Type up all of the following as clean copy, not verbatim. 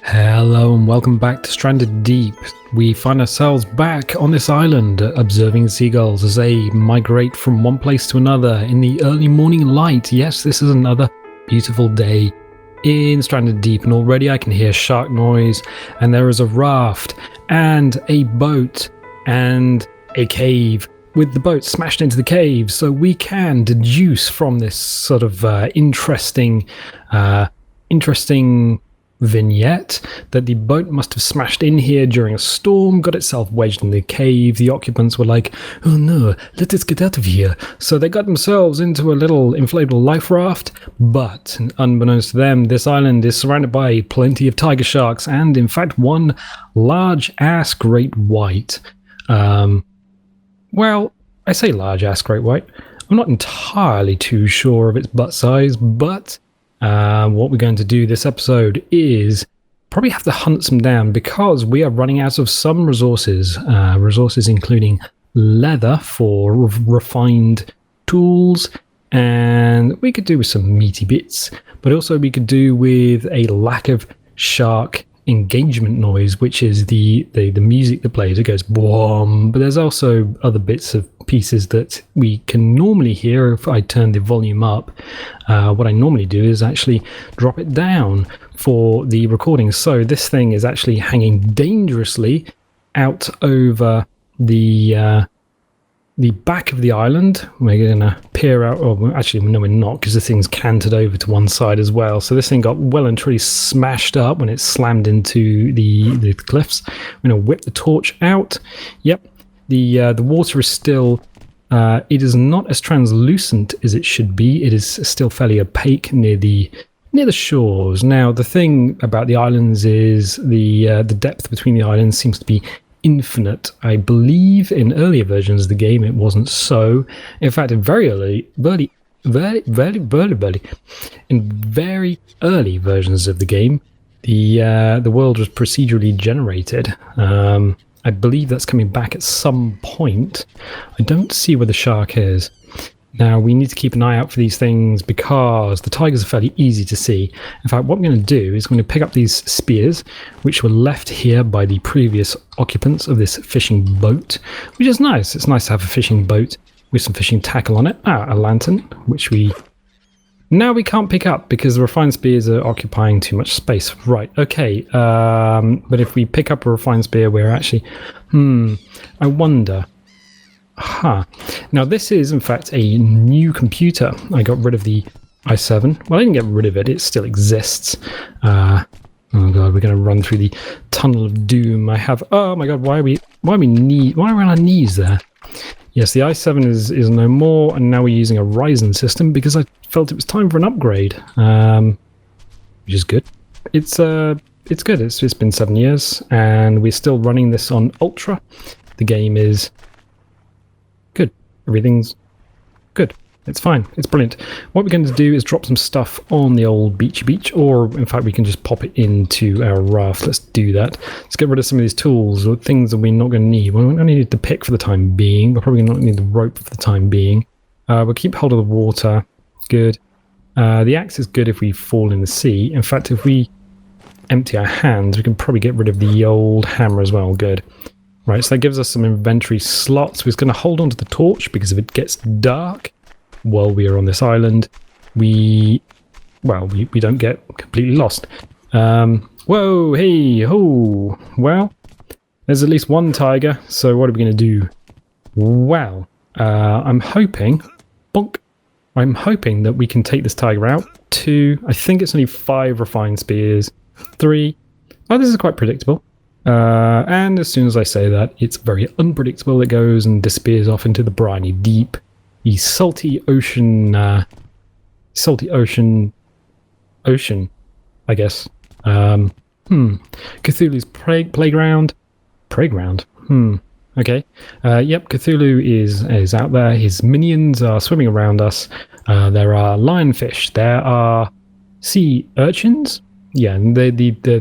Hello and welcome back to Stranded Deep. We find ourselves back on this island observing seagulls as they migrate from one place to another in the early morning light. Yes, this is another beautiful day in Stranded Deep, and already I can hear shark noise, and there is a raft and a boat and a cave with the boat smashed into the cave, so we can deduce from this sort of interesting vignette that the boat must have smashed in here during a storm, got itself wedged in the cave. The occupants were like, oh no, let us get out of here. So they got themselves into a little inflatable life raft, but unbeknownst to them, this island is surrounded by plenty of tiger sharks and in fact one large ass great white. Well, I say large ass great white. I'm not entirely too sure of its butt size, but what we're going to do this episode is probably have to hunt some down because we are running out of some resources. Resources including leather for refined tools, and we could do with some meaty bits, but also we could do with a lack of shark engagement noise, which is the music that plays. It goes boom, but there's also other bits of pieces that we can normally hear if I turn the volume up. What I normally do is actually drop it down for the recording. So this thing is actually hanging dangerously out over the back of the island. We're going to peer out. Oh, actually, no, we're not, because the thing's canted over to one side as well. So this thing got well and truly smashed up when it slammed into the cliffs. I'm going to whip the torch out. Yep, the water is still. It is not as translucent as it should be. It is still fairly opaque near the shores. Now, the thing about the islands is the depth between the islands seems to be infinite. I believe in earlier versions of the game it wasn't so. In fact, in very early versions of the game, the world was procedurally generated. I believe that's coming back at some point. I don't see where the shark is. Now, we need to keep an eye out for these things because the tigers are fairly easy to see. In fact, what I'm going to do is I'm going to pick up these spears, which were left here by the previous occupants of this fishing boat, which is nice. It's nice to have a fishing boat with some fishing tackle on it. A lantern, which we can't pick up because the refined spears are occupying too much space. Right, okay. But if we pick up a refined spear, we're actually... I wonder... Now this is in fact a new computer. I got rid of the i7. Well, I didn't get rid of it. It still exists. Oh god, we're going to run through the tunnel of doom. Oh my god, why are we on our knees there? Yes, the i7 is no more, and now we're using a Ryzen system because I felt it was time for an upgrade. Which is good. It's good. It's been 7 years, and we're still running this on Ultra. The game is good. Everything's good. It's fine. It's brilliant. What we're going to do is drop some stuff on the old beach, or in fact we can just pop it into our raft. Let's do that. Let's get rid of some of these tools or things that we're not going to need. We're not going to need the pick for the time being. We're probably not need the rope for the time being. We'll keep hold of the water. Good. The axe is good if we fall in the sea. In fact, if we empty our hands, we can probably get rid of the old hammer as well. Good. Right, so that gives us some inventory slots. We're going to hold on to the torch because if it gets dark while we are on this island, we don't get completely lost. Whoa, hey, ho. Well, there's at least one tiger, so what are we going to do? Well, I'm hoping that we can take this tiger out. 2, I think it's only 5 refined spears. 3, oh, this is quite predictable. And as soon as I say that, it's very unpredictable. It goes and disappears off into the briny deep, the salty ocean, I guess. Cthulhu's playground. Okay. Yep, Cthulhu is out there. His minions are swimming around us. There are lionfish. There are sea urchins. Yeah, and the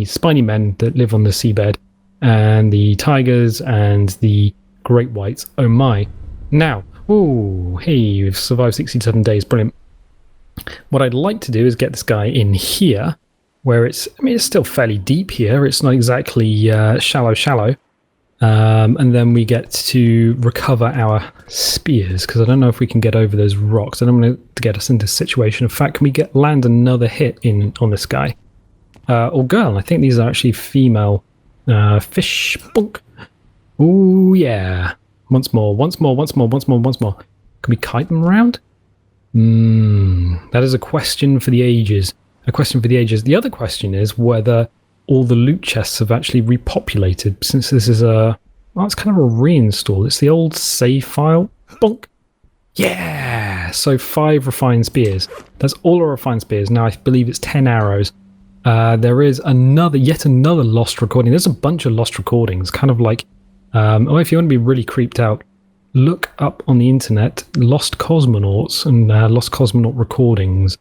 spiny men that live on the seabed, and the tigers and the great whites. Oh my. Now, oh, hey, we've survived 67 days. Brilliant. What I'd like to do is get this guy in here where it's still fairly deep here. It's not exactly shallow. And then we get to recover our spears, because I don't know if we can get over those rocks. I don't want to get us into a situation. In fact, can we land another hit on this guy? Or girl. I think these are actually female fish. Bonk. Ooh, yeah. Once more. Can we kite them around? That is a question for the ages. The other question is whether all the loot chests have actually repopulated, since this is it's kind of a reinstall. It's the old save file. Bonk. Yeah! So 5 refined spears. That's all our refined spears. Now I believe it's 10 arrows. There is yet another lost recording. There's a bunch of lost recordings, kind of like, if you want to be really creeped out, look up on the internet lost cosmonauts and lost cosmonaut recordings.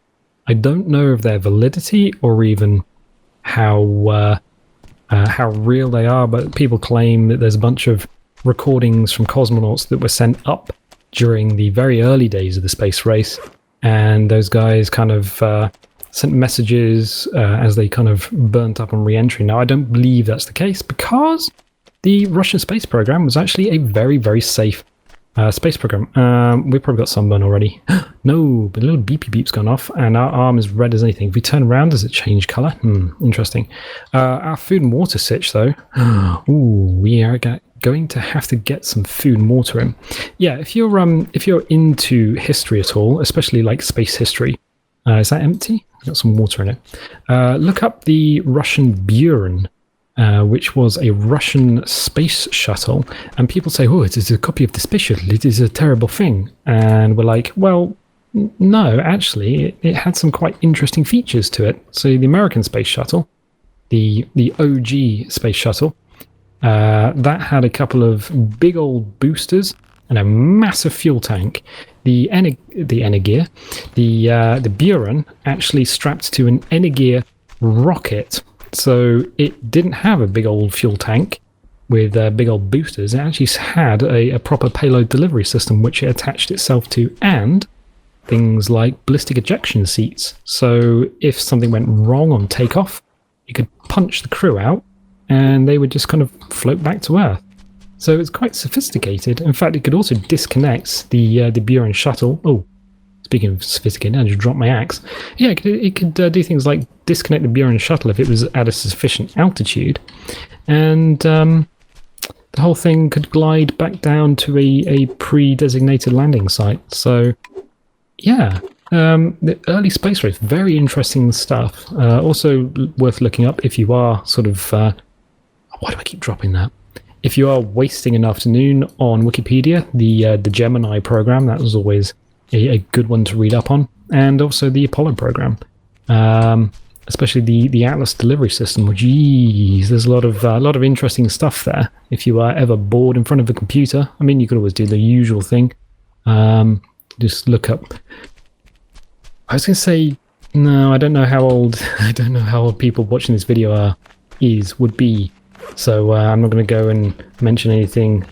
I don't know of their validity or even how real they are, but people claim that there's a bunch of recordings from cosmonauts that were sent up during the very early days of the space race, and those guys kind of sent messages as they kind of burnt up on re-entry. Now, I don't believe that's the case, because the Russian space program was actually a very, very safe space program. We've probably got sunburn already. No, but a little beepy beep's gone off, and our arm is red as anything. If we turn around, does it change colour? Interesting. Our food and water sitch, though. Ooh, we are going to have to get some food and water in. Yeah, if you're into history at all, especially like space history, is that empty? Got some water in it. Look up the Russian Buran, which was a Russian space shuttle, and people say, oh, it is a copy of the space shuttle, it is a terrible thing. And we're like, well, no, actually, it had some quite interesting features to it. So the American space shuttle, the OG space shuttle, that had a couple of big old boosters and a massive fuel tank. The Energear, the Buran, actually strapped to an Energear rocket. So it didn't have a big old fuel tank with big old boosters. It actually had a proper payload delivery system, which it attached itself to, and things like ballistic ejection seats. So if something went wrong on takeoff, you could punch the crew out and they would just kind of float back to Earth. So it's quite sophisticated. In fact, it could also disconnect the Buran shuttle. Oh, speaking of sophisticated, I just dropped my axe. Yeah, it could do things like disconnect the Buran shuttle if it was at a sufficient altitude, and the whole thing could glide back down to a pre-designated landing site. So, yeah, the early space race, very interesting stuff. Also worth looking up if you are sort of... why do I keep dropping that? If you are wasting an afternoon on Wikipedia, the Gemini program, that was always a good one to read up on, and also the Apollo program, especially the Atlas delivery system. Well, geez, there's a lot of interesting stuff there. If you are ever bored in front of a computer, I mean, you could always do the usual thing. Just look up. I was going to say, no, I don't know how old people watching this video would be. So I'm not going to go and mention anything.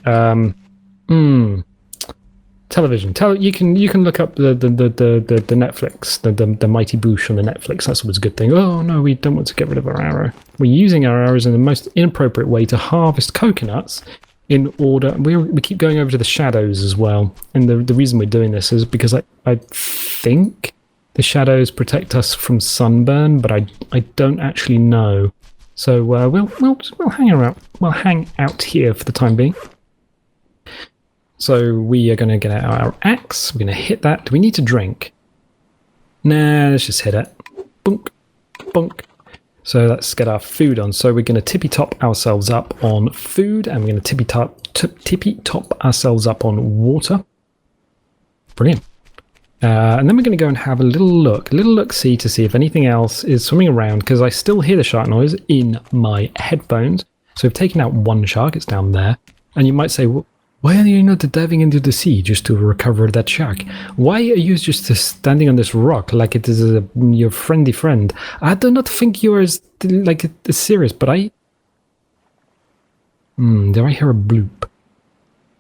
Television. You can look up the Netflix, the Mighty Boosh on the Netflix. That's always a good thing. Oh no, we don't want to get rid of our arrow. We're using our arrows in the most inappropriate way to harvest coconuts. In order, we keep going over to the shadows as well. And the reason we're doing this is because I think the shadows protect us from sunburn, but I don't actually know. So we'll hang around. We'll hang out here for the time being. So we are going to get out our axe. We're going to hit that. Do we need to drink? Nah, let's just hit it. Bunk, bunk. So let's get our food on. So we're going to tippy-top ourselves up on food, and we're going to tippy-top ourselves up on water. Brilliant. And then we're going to go and have a little look-see to see if anything else is swimming around, because I still hear the shark noise in my headphones. So we've taken out one shark, it's down there. And you might say, well, why are you not diving into the sea just to recover that shark? Why are you just standing on this rock like it is your friendly friend? I do not think you are serious, but did I hear a bloop?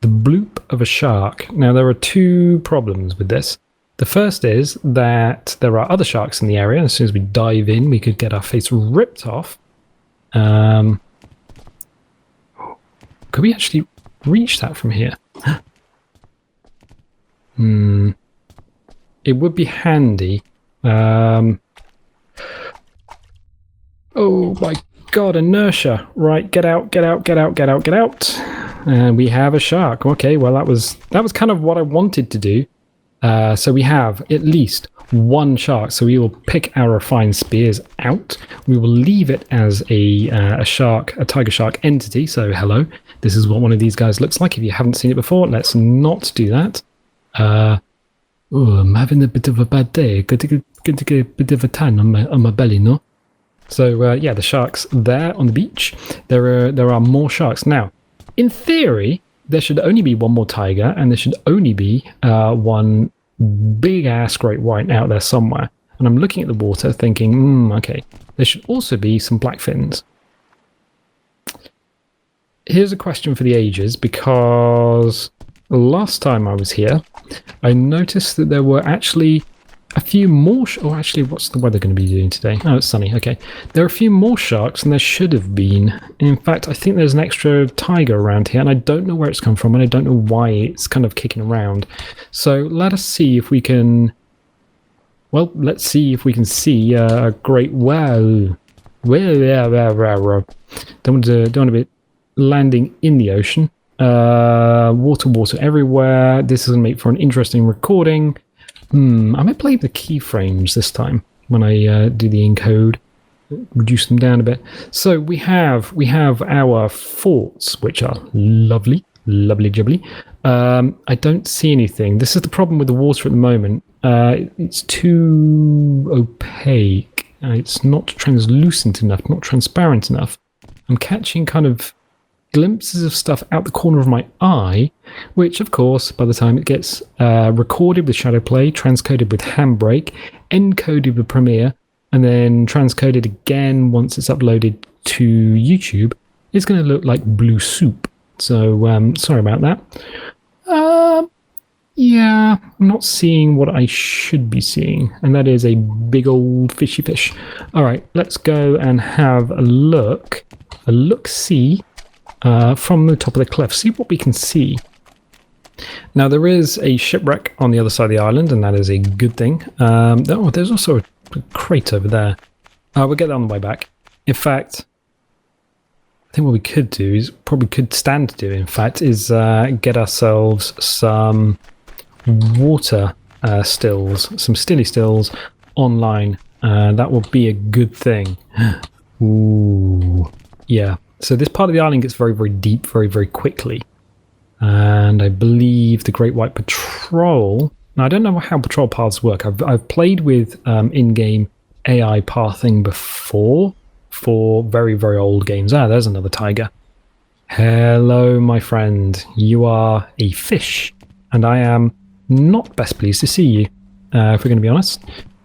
The bloop of a shark. Now, there are two problems with this. The first is that there are other sharks in the area. As soon as we dive in, we could get our face ripped off. Could we actually reach that from here? It would be handy. Oh my god, inertia. Right, get out. And we have a shark. Okay, well that was kind of what I wanted to do. So we have at least one shark. So we will pick our refined spears out. We will leave it as a tiger shark entity. So hello, this is what one of these guys looks like. If you haven't seen it before, let's not do that. I'm having a bit of a bad day. Got to get a bit of a tan on my belly, no? So yeah, the sharks there on the beach. There are more sharks now. In theory, there should only be one more tiger, and there should only be one big-ass great white out there somewhere. And I'm looking at the water thinking, okay, there should also be some blackfins. Here's a question for the ages, because last time I was here, I noticed that there were actually a few more... actually, what's the weather going to be doing today? Oh, it's sunny. Okay. There are a few more sharks than there should have been. In fact, I think there's an extra tiger around here, and I don't know where it's come from, and I don't know why it's kind of kicking around. So let us see if we can... Well, let's see if we can see a great whale. Don't want to be landing in the ocean. Water everywhere. This is going to make for an interesting recording. I might play the keyframes this time when I do the encode, reduce them down a bit. So we have our forts, which are lovely jubbly. I don't see anything. This is the problem with the water at the moment. It's too opaque. It's not translucent enough, not transparent enough. I'm catching kind of glimpses of stuff out the corner of my eye, which of course by the time it gets recorded with Shadowplay, transcoded with Handbrake, encoded with Premiere, and then transcoded again once it's uploaded to YouTube, it's going to look like blue soup. So sorry about that. Yeah, I'm not seeing what I should be seeing, and that is a big old fishy fish. All right, let's go and have a look-see from the top of the cliff, see what we can see. Now there is a shipwreck on the other side of the island, and that is a good thing. There's also a crate over there. We'll get that on the way back. In fact, I think what we could do is stand to do, in fact, is get ourselves some water stills, some stilly stills online. That will be a good thing. Ooh, yeah. So this part of the island gets very, very deep very, very quickly. And I believe the Great White Patrol... Now, I don't know how patrol paths work. I've played with in-game AI pathing before for very, very old games. There's another tiger. Hello, my friend. You are a fish. And I am not best pleased to see you, if we're going to be honest.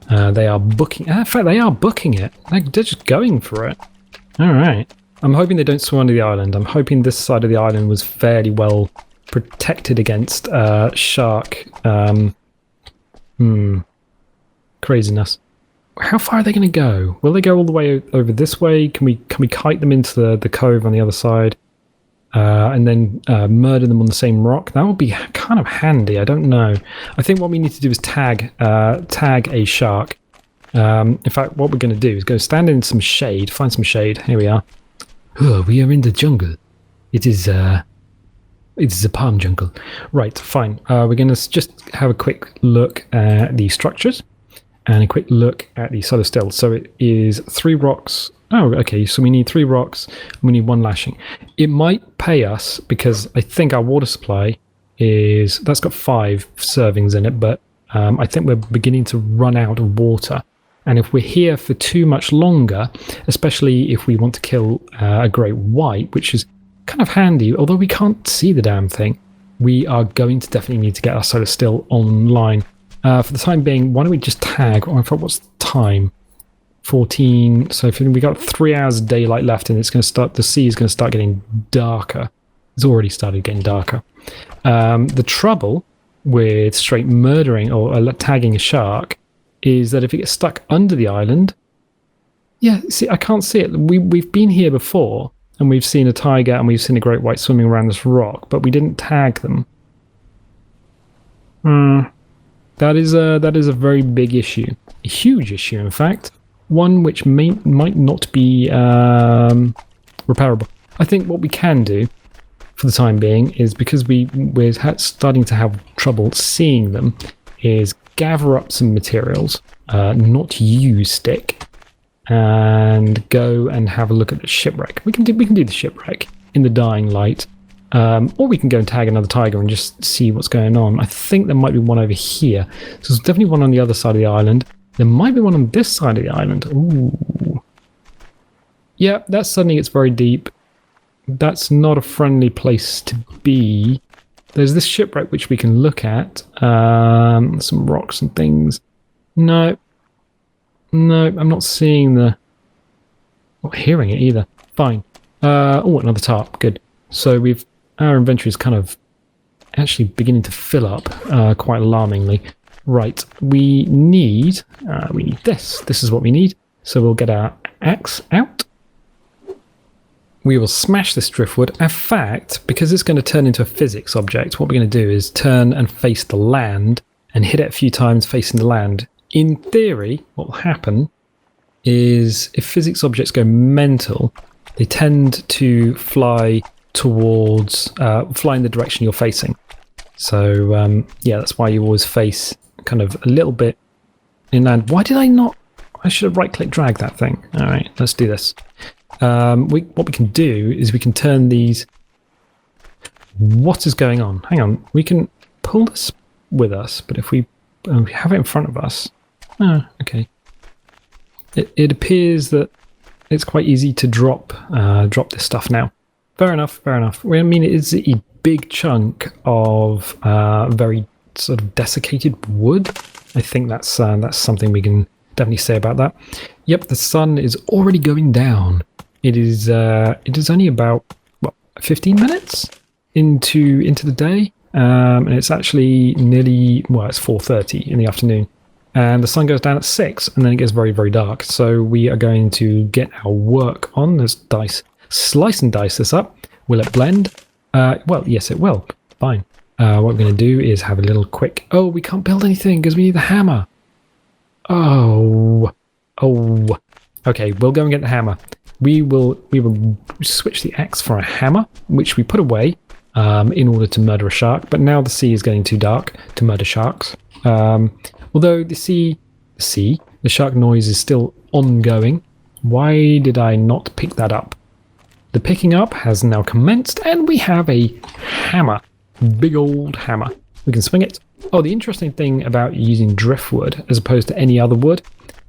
They are booking... In fact, they are booking it. They're just going for it. All right. I'm hoping they don't swim under the island. I'm hoping this side of the island was fairly well protected against shark craziness. How far are they going to go? Will they go all the way over this way? Can we kite them into the cove on the other side and then murder them on the same rock? That would be kind of handy. I don't know. I think what we need to do is tag a shark. In fact, what we're going to do is go stand in some shade, find some shade. Here we are. We are in the jungle. It is a palm jungle. Right, fine. We're going to just have a quick look at the structures and a quick look at the solar still. So it is 3 rocks. Oh, okay. So we need 3 rocks and we need 1 lashing. It might pay us because I think our water supply that's got 5 servings in it, but I think we're beginning to run out of water. And if we're here for too much longer, especially if we want to kill a great white, which is kind of handy, although we can't see the damn thing, we are going to definitely need to get our solar still online. For the time being, why don't we just tag, or in fact, what's the time? 14, so if we got 3 hours of daylight left, and the sea is going to start getting darker. It's already started getting darker. The trouble with straight murdering or tagging a shark is that if it gets stuck under the island, yeah, see, I can't see it. We've been here before, and we've seen a tiger and we've seen a great white swimming around this rock, but we didn't tag them. That is a very big issue, a huge issue, in fact, one which might not be repairable. I think what we can do for the time being is, because we're starting to have trouble seeing them, is gather up some materials, not use stick, and go and have a look at the shipwreck. We can do the shipwreck in the dying light, or we can go and tag another tiger and just see what's going on. I think there might be one over here. So there's definitely one on the other side of the island. There might be one on this side of the island. Ooh. Yeah, that suddenly gets very deep. That's not a friendly place to be. There's this shipwreck which we can look at. Some rocks and things. No, I'm not seeing not hearing it either. Fine. Oh, another tarp. Good. So our inventory is kind of actually beginning to fill up, quite alarmingly. Right. We need this. This is what we need. So we'll get our axe out. We will smash this driftwood. In fact, because it's going to turn into a physics object, what we're going to do is turn and face the land and hit it a few times facing the land. In theory, what will happen is if physics objects go mental, they tend to fly in the direction you're facing. So, yeah, that's why you always face kind of a little bit inland. Why did I not? I should have right-click drag that thing. All right, let's do this. What we can do is we can turn these... What is going on? Hang on. We can pull this with us, but if we have it in front of us... Oh, okay. It appears that it's quite easy to drop this stuff now. Fair enough. I mean, it is a big chunk of very sort of desiccated wood. I think that's something we can definitely say about that. Yep, the sun is already going down. It is only about 15 minutes into the day, and it's actually nearly it's 4:30 in the afternoon, and the sun goes down at 6, and then it gets very, very dark. So we are going to get our work on. Let's slice and dice this up. Will it blend? Well, yes, it will. Fine. What we're going to do is have a little quick... Oh, we can't build anything because we need the hammer. Oh. Okay, we'll go and get the hammer. We will switch the axe for a hammer, which we put away in order to murder a shark. But now the sea is getting too dark to murder sharks. Although the shark noise is still ongoing. Why did I not pick that up? The picking up has now commenced, and we have a hammer. Big old hammer. We can swing it. Oh, the interesting thing about using driftwood as opposed to any other wood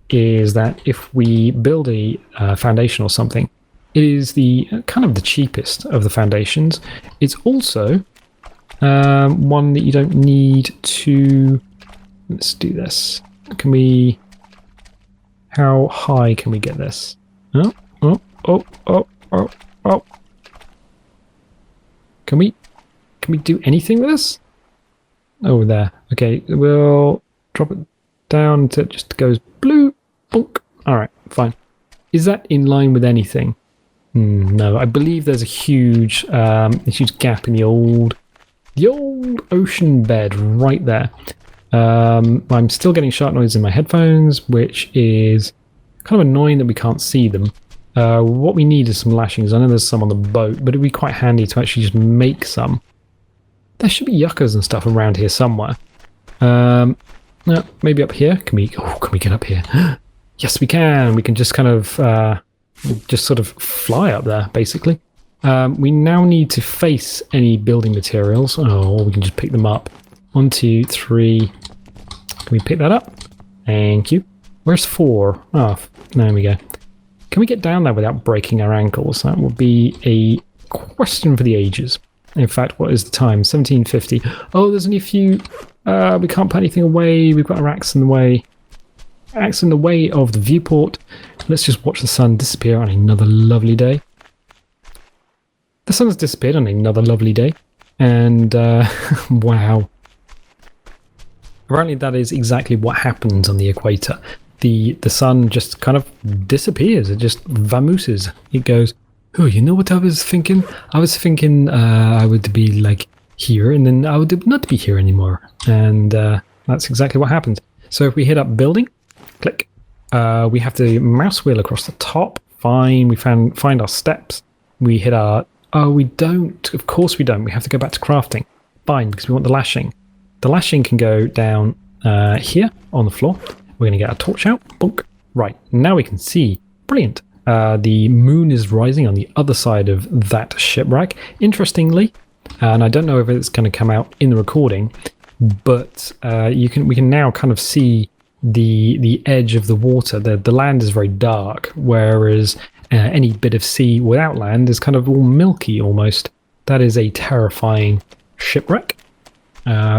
is that if we build a foundation or something, it is the kind of the cheapest of the foundations. It's also one that you don't need to... Let's do this. Can we... How high can we get this? Oh. Can we do anything with this? Oh, there. Okay, we'll drop it down until it just goes blue. Bonk. All right, fine. Is that in line with anything? No, I believe there's a huge gap in the old ocean bed right there. I'm still getting shark noise in my headphones, which is kind of annoying that we can't see them. What we need is some lashings. I know there's some on the boat, but it'd be quite handy to actually just make some. There should be yuccas and stuff around here somewhere. No, maybe up here. Can we get up here? Yes, we can. We can just kind of just sort of fly up there, basically. We now need to face any building materials. Oh, we can just pick them up. 1, 2, 3. Can we pick that up? Thank you. Where's 4? Oh, there we go. Can we get down there without breaking our ankles? That would be a question for the ages. In fact, what is the time? 17:50. Oh, there's only a few... we can't put anything away. We've got our axe in the way. Axe in the way of the viewport. Let's just watch the sun disappear on another lovely day. The sun has disappeared on another lovely day. And, wow. Apparently that is exactly what happens on the equator. The sun just kind of disappears. It just vamooses. It goes, oh, you know what I was thinking? I was thinking I would be like here, and then I would not be here anymore. And that's exactly what happens. So if we hit up building, click, we have to mouse wheel across the top. Fine, we find our steps. We hit our... Oh, we don't. Of course we don't. We have to go back to crafting. Fine, because we want the lashing. The lashing can go down here on the floor. We're going to get our torch out. Bonk. Right, now we can see. Brilliant. The moon is rising on the other side of that shipwreck. Interestingly, and I don't know if it's going to come out in the recording, but we can now kind of see the edge of the water. The land is very dark, whereas any bit of sea without land is kind of all milky almost. That is a terrifying shipwreck.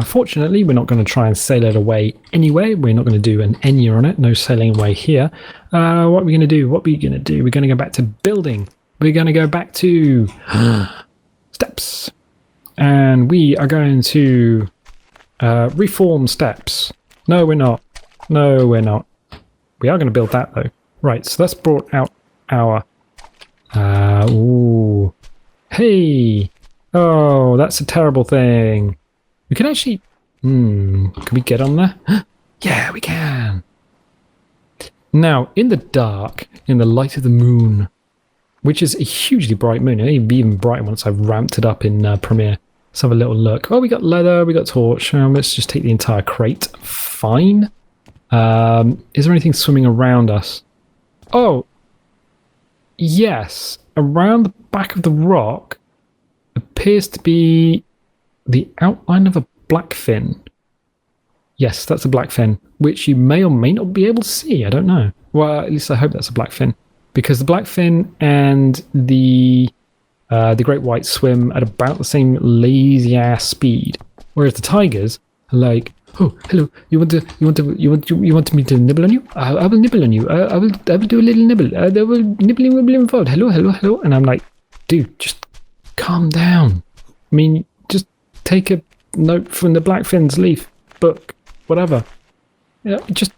Fortunately, we're not going to try and sail it away anyway. We're not going to do an Enya on it. No sailing away here. What are we going to do? We're going to go back to building. We're going to go back to steps. And we are going to reform steps. No, we're not. No, we're not. We are going to build that, though. Right, so that's brought out our... ooh. Hey! Oh, that's a terrible thing. We can actually... can we get on there? Yeah, we can! Now, in the dark, in the light of the moon, which is a hugely bright moon, it'll be even brighter once I've ramped it up in Premiere. Let's have a little look. Oh, we got leather, we got torch. Let's just take the entire crate. Fine. Is there anything swimming around us? Oh, yes. Around the back of the rock appears to be the outline of a blackfin. Yes, that's a blackfin, which you may or may not be able to see. I don't know. Well, at least I hope that's a blackfin, because the blackfin and the great white swim at about the same lazy ass speed, whereas the tigers are like, oh, hello, you want me to nibble on you? I will nibble on you. I will do a little nibble. They will nibbling involved. Hello, hello, hello. And I'm like, dude, just calm down. I mean, just take a note from the Blackfin's leaf book, whatever. Yeah, just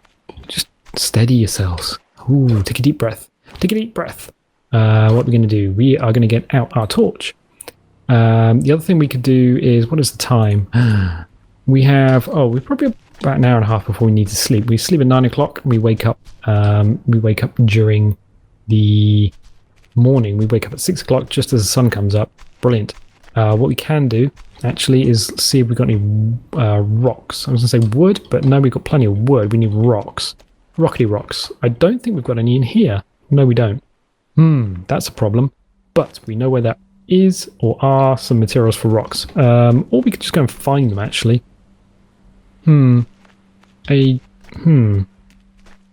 steady yourselves. Ooh, take a deep breath. Take a deep breath. What are we going to do? We are going to get out our torch. The other thing we could do is, what is the time? We have, we're probably about an hour and a half before we need to sleep. We sleep at 9 o'clock. We wake up during the morning. We wake up at 6 o'clock just as the sun comes up. Brilliant. What we can do actually is see if we've got any rocks. I was going to say wood, but no, we've got plenty of wood. We need rocks. Rocky rocks. I don't think we've got any in here. No, we don't. That's a problem. But we know where that is or are some materials for rocks. Or we could just go and find them, actually. Did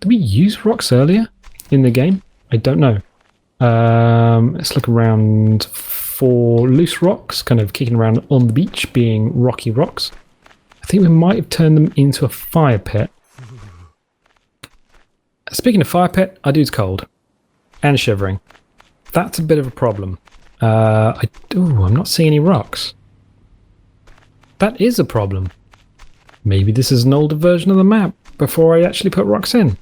we use rocks earlier in the game? I don't know. Let's look around for loose rocks, kind of kicking around on the beach, being rocky rocks. I think we might have turned them into a fire pit. Speaking of fire pit, our dude's cold. And shivering. That's a bit of a problem. I'm not seeing any rocks. That is a problem. Maybe this is an older version of the map before I actually put rocks in.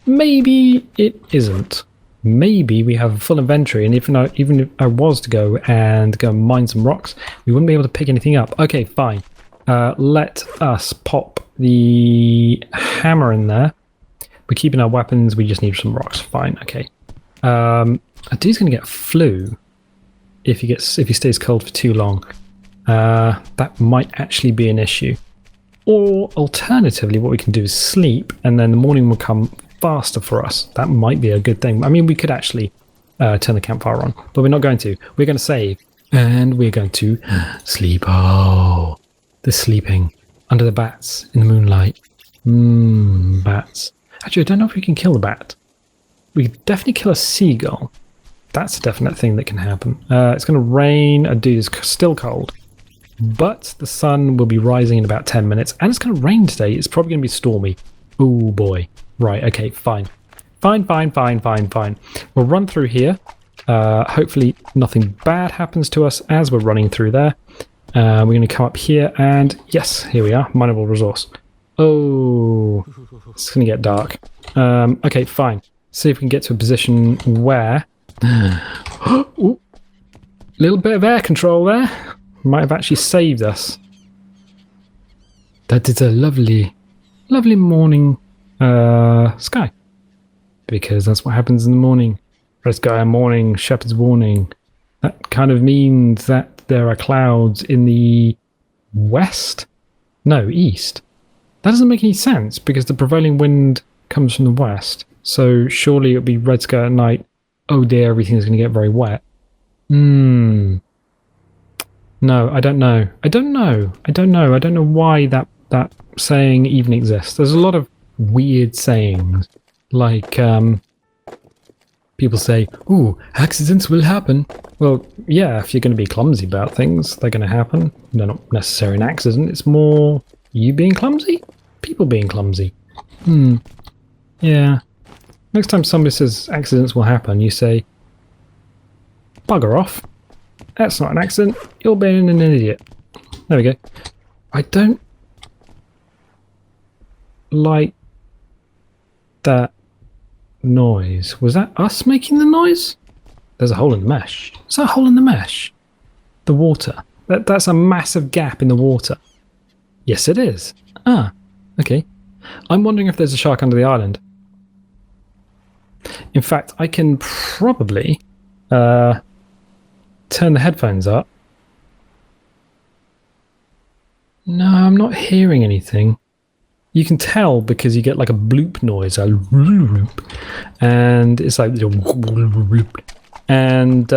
Maybe it isn't. Maybe we have a full inventory, and even if I was to go and mine some rocks, we wouldn't be able to pick anything up. Okay, fine. Let us pop the hammer in there. We're keeping our weapons, we just need some rocks. Fine, okay. A dude's going to get flu if he stays cold for too long. That might actually be an issue. Or alternatively, what we can do is sleep, and then the morning will come faster for us. That might be a good thing. I mean, we could actually turn the campfire on, but we're not going to. We're going to save, and we're going to sleep. Oh, the sleeping under the bats in the moonlight. Bats. Actually, I don't know if we can kill the bat. We could definitely kill a seagull. That's a definite thing that can happen. It's going to rain. A dude is still cold. But the sun will be rising in about 10 minutes. And it's going to rain today. It's probably going to be stormy. Oh boy. Right, okay, fine. Fine. We'll run through here. Hopefully nothing bad happens to us as we're running through there. We're going to come up here and yes, here we are. Mineable resource. Oh, it's going to get dark. Okay, fine. See if we can get to a position where... Ooh, little bit of air control there. Might have actually saved us. That is a lovely, lovely morning sky. Because that's what happens in the morning. Red sky morning, shepherd's warning. That kind of means that there are clouds in the west? No, east. That doesn't make any sense because the prevailing wind comes from the west. So surely it'll be red sky at night. Oh dear, everything's going to get very wet. No, I don't know. I don't know why that saying even exists. There's a lot of weird sayings. Like, people say, ooh, accidents will happen. Well, yeah, if you're going to be clumsy about things, they're going to happen. They're not necessarily an accident. It's more you being clumsy? People being clumsy. Yeah. Next time somebody says accidents will happen, you say, bugger off. That's not an accident. You're being an idiot. There we go. I don't like that noise. Was that us making the noise? There's a hole in the mesh. Is that a hole in the mesh? The water. That's a massive gap in the water. Yes, it is. Ah, okay. I'm wondering if there's a shark under the island. In fact, I can probably turn the headphones up. No, I'm not hearing anything. You can tell because you get like a bloop noise, and it's like, and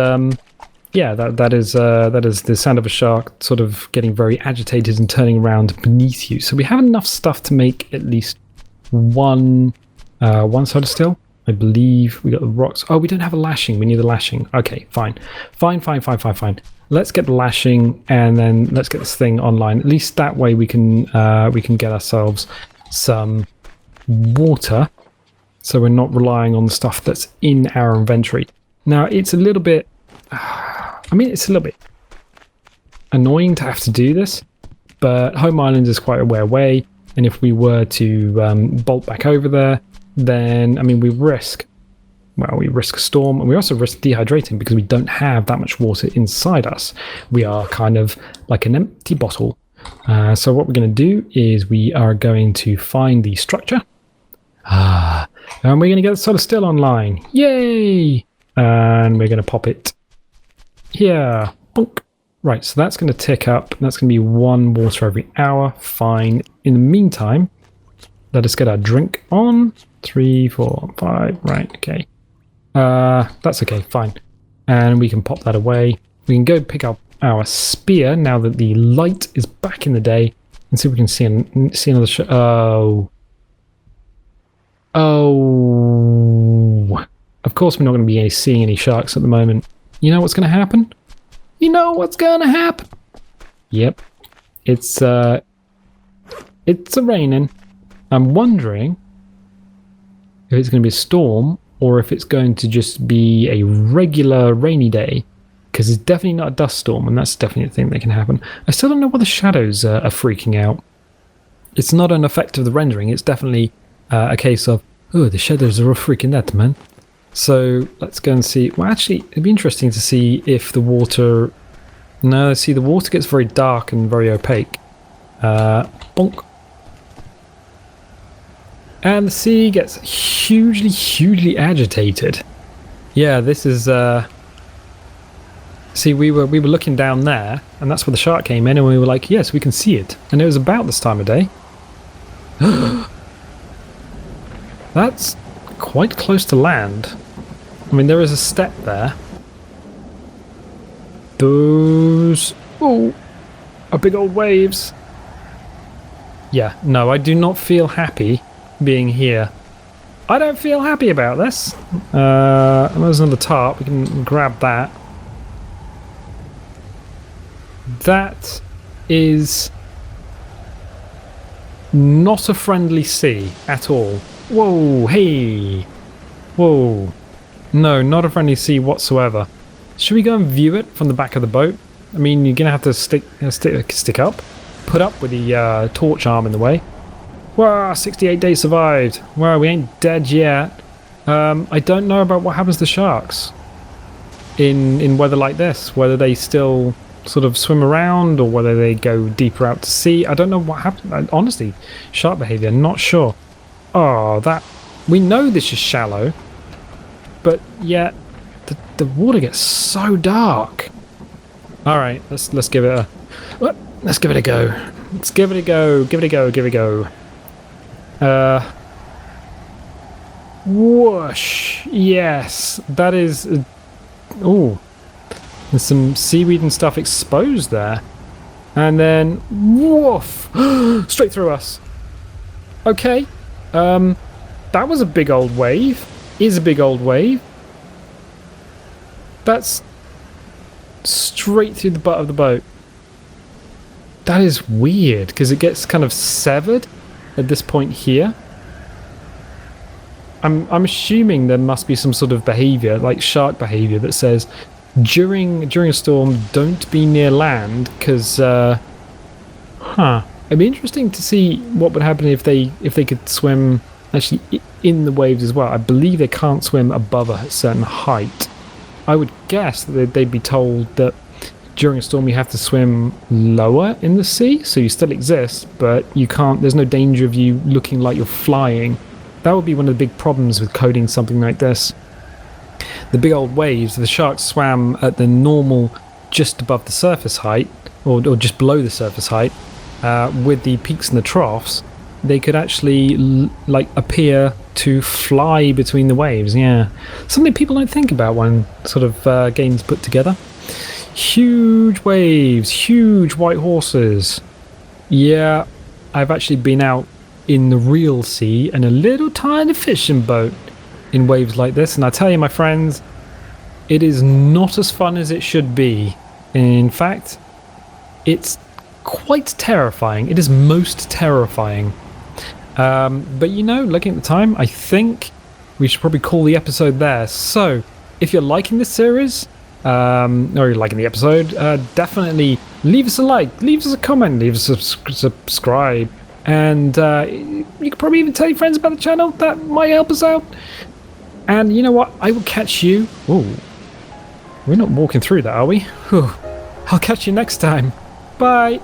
yeah, that is the sound of a shark sort of getting very agitated and turning around beneath you. So we have enough stuff to make at least one soda still. I believe we got the rocks. Oh, we don't have a lashing. We need the lashing. Okay, fine. Let's get the lashing and then let's get this thing online. At least that way we can get ourselves some water, so we're not relying on the stuff that's in our inventory. Now it's a little bit, it's a little bit annoying to have to do this, but Home Island is quite a way away, and if we were to bolt back over there, then we risk a storm, and we also risk dehydrating because we don't have that much water inside us. We are kind of like an empty bottle. So what we're going to do is we are going to find the structure. And we're going to get the solar still online. Yay! And we're going to pop it here. Bonk. Right, so that's going to tick up. That's going to be 1 water every hour. Fine. In the meantime, let us get our drink on. 3, 4, 5. Right, okay. That's okay, fine. And we can pop that away. We can go pick up our spear now that the light is back in the day and see if we can see another Oh. Of course we're not going to be seeing any sharks at the moment. You know what's going to happen? You know what's going to happen? Yep. It's raining. I'm wondering if it's going to be a storm or if it's going to just be a regular rainy day, because it's definitely not a dust storm, and that's definitely a thing that can happen. I still don't know why the shadows are freaking out. It's not an effect of the rendering. It's definitely a case of, oh, the shadows are all freaking out, man. So let's go and see. Well, actually, it'd be interesting to see if the water... No, see, the water gets very dark and very opaque. Bonk. And the sea gets hugely agitated. Yeah, this is... See, we were looking down there, and that's where the shark came in, and we were like, yes, we can see it. And it was about this time of day. That's quite close to land. There is a step there. Those... Oh, are big old waves. Yeah, no, I do not feel happy being here. I don't feel happy about this. There's another tarp. We can grab that. That is not a friendly sea at all. Whoa, hey. Whoa. No, not a friendly sea whatsoever. Should we go and view it from the back of the boat? You're going to have to stick up. Put up with the torch arm in the way. Wow, 68 days survived. Wow, we ain't dead yet. I don't know about what happens to sharks in weather like this, whether they still sort of swim around or whether they go deeper out to sea. I don't know what happened. Honestly, shark behavior, not sure. Oh, that, we know this is shallow, but yet the water gets so dark. All right, let's give it a go. Let's give it a go. Give it a go. Whoosh. Yes, that is. Oh, there's some seaweed and stuff exposed there, and then woof, straight through us. Okay, that was a big old wave. Is a big old wave. That's straight through the butt of the boat. That is weird because it gets kind of severed at this point here. I'm assuming there must be some sort of behavior, like shark behavior, that says during a storm don't be near land because it'd be interesting to see what would happen if they could swim actually in the waves as well. I believe they can't swim above a certain height. I would guess that they'd be told that during a storm you have to swim lower in the sea, so you still exist, but you can't. There's no danger of you looking like you're flying. That would be one of the big problems with coding something like this. The big old waves, the sharks swam at the normal just above the surface height, or just below the surface height, with the peaks and the troughs. They could actually appear to fly between the waves. Yeah, something people don't think about when sort of games put together. Huge waves, huge white horses. Yeah, I've actually been out in the real sea in a little tiny fishing boat in waves like this, and I tell you, my friends, it is not as fun as it should be. In fact, it's quite terrifying. It is most terrifying. But you know, looking at the time, I think we should probably call the episode there. So if you're liking this series, or you're liking the episode, definitely leave us a like, leave us a comment, leave us a subscribe, and you can probably even tell your friends about the channel. That might help us out. And you know what? I will catch you. Oh, we're not walking through that, are we? Whew. I'll catch you next time. Bye.